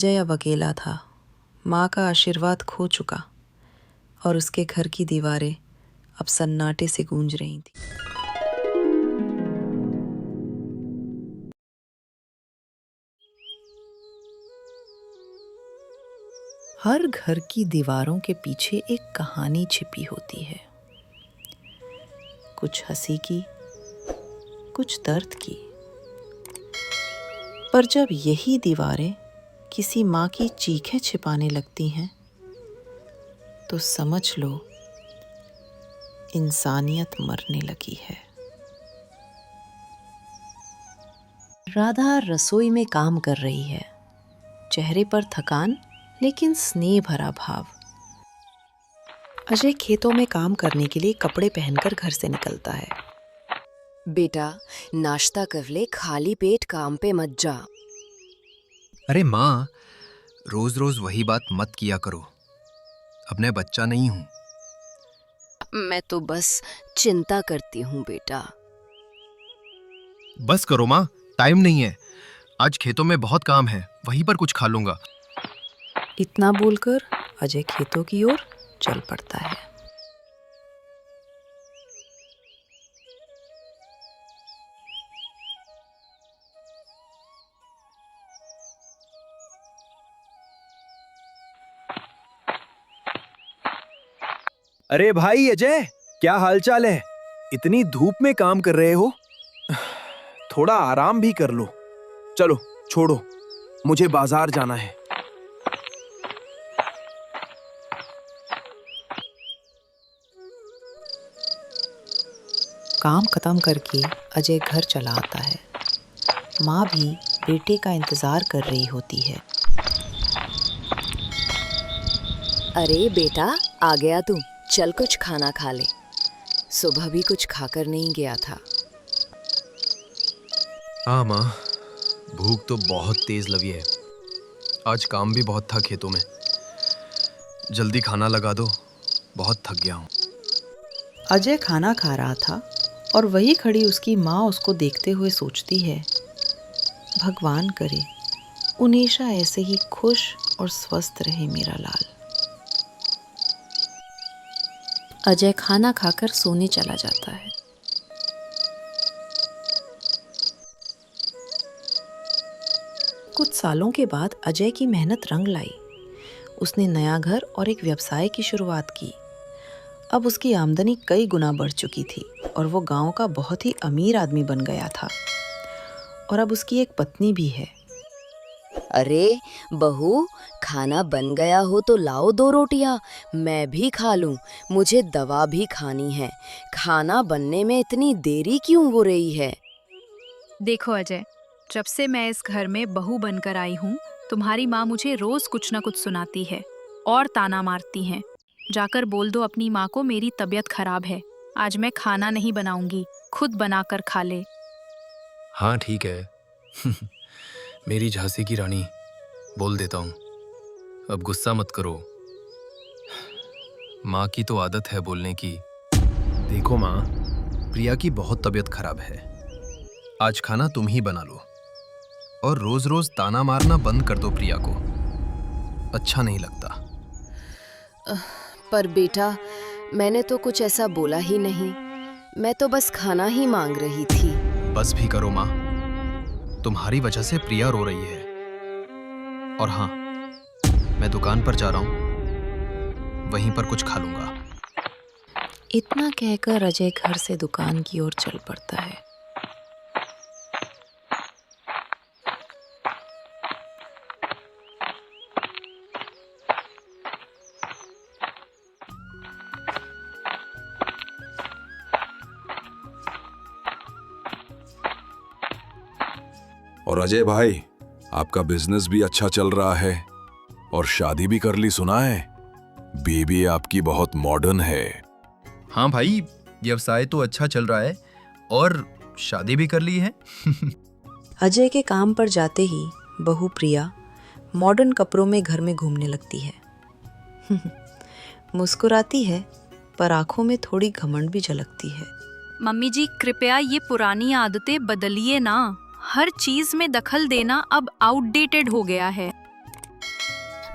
जय अब अकेला था। माँ का आशीर्वाद खो चुका और उसके घर की दीवारें अब सन्नाटे से गूंज रही थी। हर घर की दीवारों के पीछे एक कहानी छिपी होती है, कुछ हंसी की, कुछ दर्द की। पर जब यही दीवारें किसी माँ की चीखें छिपाने लगती हैं, तो समझ लो इंसानियत मरने लगी है। राधा रसोई में काम कर रही है, चेहरे पर थकान लेकिन स्नेह भरा भाव। अजय खेतों में काम करने के लिए कपड़े पहनकर घर से निकलता है। बेटा नाश्ता कर ले, खाली पेट काम पे मत जा। अरे माँ, रोज रोज वही बात मत किया करो। अब मैं बच्चा नहीं हूँ। मैं तो बस चिंता करती हूँ बेटा। बस करो माँ, टाइम नहीं है। आज खेतों में बहुत काम है, वहीं पर कुछ खा लूंगा। इतना बोलकर अजय खेतों की ओर चल पड़ता है। अरे भाई अजय, क्या हालचाल है? इतनी धूप में काम कर रहे हो? थोड़ा आराम भी कर लो। चलो छोड़ो, मुझे बाजार जाना है। काम खत्म करके अजय घर चला आता है। माँ भी बेटे का इंतजार कर रही होती है। अरे बेटा, आ गया तू। चल कुछ खाना खा ले। सुबह भी कुछ खाकर नहीं गया था। हाँ माँ, भूख तो बहुत तेज लगी है। आज काम भी बहुत था खेतों में। जल्दी खाना लगा दो, बहुत थक गया हूँ। अजय खाना खा रहा था और वही खड़ी उसकी माँ उसको देखते हुए सोचती है, भगवान करे उनेशा ऐसे ही खुश और स्वस्थ रहे मेरा लाल। अजय खाना खाकर सोने चला जाता है। कुछ सालों के बाद अजय की मेहनत रंग लाई। उसने नया घर और एक व्यवसाय की शुरुआत की। अब उसकी आमदनी कई गुना बढ़ चुकी थी और वो गांव का बहुत ही अमीर आदमी बन गया था। और अब उसकी एक पत्नी भी है। अरे बहू, खाना बन गया हो तो लाओ 2 रोटियां, मैं भी खा लूं। मुझे दवा भी खानी है। खाना बनने में इतनी देरी क्यों हो रही है? देखो अजय, जब से मैं इस घर में बहू बनकर आई हूँ, तुम्हारी माँ मुझे रोज कुछ न कुछ सुनाती है और ताना मारती हैं। जाकर बोल दो अपनी माँ को मेरी तबीयत खराब है, आज मैं खाना नहीं बनाऊंगी, खुद बनाकर खा ले। हाँ ठीक है। मेरी झांसी की रानी, बोल देता हूँ। अब गुस्सा मत करो। माँ की तो आदत है बोलने की। देखो माँ, प्रिया की बहुत तबीयत खराब है। आज खाना तुम ही बना लो और रोज रोज ताना मारना बंद कर दो प्रिया को। अच्छा नहीं लगता। पर बेटा, मैंने तो कुछ ऐसा बोला ही नहीं। मैं तो बस खाना ही मांग रही थी। बस भी करो माँ, तुम्हारी वजह से प्रिया रो रही है। और हाँ, मैं दुकान पर जा रहा हूँ, वहीं पर कुछ खा लूंगा। इतना कहकर अजय घर से दुकान की ओर चल पड़ता है। और अजय भाई, आपका बिजनेस भी अच्छा चल रहा है और शादी भी कर ली सुना है। बीबी आपकी बहुत मॉडर्न है। हाँ भाई, व्यवसाय तो अच्छा चल रहा है और शादी भी कर ली है। अजय के काम पर जाते ही बहू प्रिया मॉडर्न कपड़ों में घर में घूमने लगती है। मुस्कुराती है पर आंखों में थोड़ी घमंड भी झलकती है। मम्मी जी, कृपया ये पुरानी आदतें बदलिए ना। हर चीज में दखल देना अब आउटडेटेड हो गया है।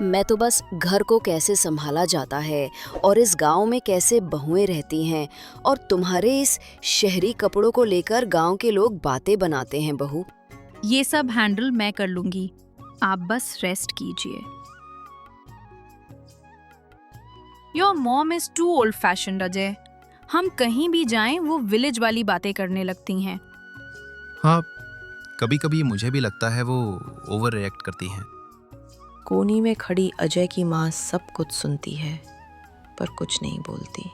मैं तो बस घर को कैसे संभाला जाता है और इस गांव में कैसे बहुएं रहती हैं और तुम्हारे इस शहरी कपड़ों को लेकर गांव के लोग बातें बनाते हैं बहू। ये सब हैंडल मैं कर लूंगी, आप बस रेस्ट कीजिए। Your mom is too old fashioned Ajay. हम कहीं भी जाएं वो विलेज वाली बातें करने लगती हैं। हाँ, कभी कभी मुझे भी लगता है वो ओवर रिएक्ट करती हैं। कोने में खड़ी अजय की माँ सब कुछ सुनती है पर कुछ नहीं बोलती।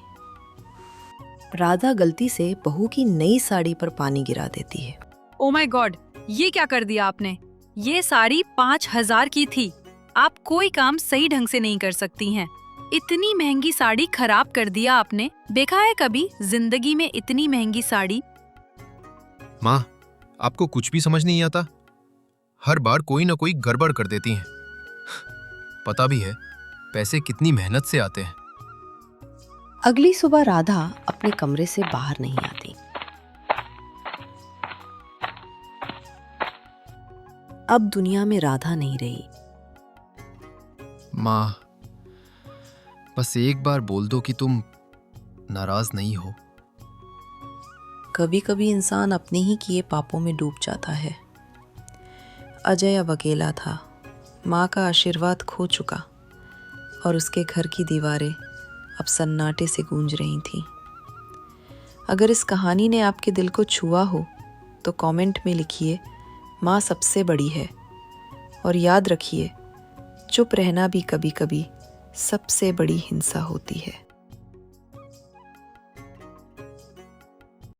राधा गलती से बहू की नई साड़ी पर पानी गिरा देती है। ओ माय गॉड, ये क्या कर दिया आपने? ये साड़ी 5,000 की थी। आप कोई काम सही ढंग से नहीं कर सकती हैं। इतनी महंगी साड़ी खराब कर दिया आपने। देखा है कभी जिंदगी में इतनी महंगी साड़ी? माँ, आपको कुछ भी समझ नहीं आता। हर बार कोई ना कोई गड़बड़ कर देती हैं। पता भी है पैसे कितनी मेहनत से आते हैं। अगली सुबह राधा अपने कमरे से बाहर नहीं आती। अब दुनिया में राधा नहीं रही। माँ, बस एक बार बोल दो कि तुम नाराज नहीं हो। कभी कभी इंसान अपने ही किए पापों में डूब जाता है। अजय अब अकेला था। माँ का आशीर्वाद खो चुका और उसके घर की दीवारें अब सन्नाटे से गूंज रही थीं। अगर इस कहानी ने आपके दिल को छुआ हो तो कमेंट में लिखिए, माँ सबसे बड़ी है। और याद रखिए, चुप रहना भी कभी कभी सबसे बड़ी हिंसा होती है।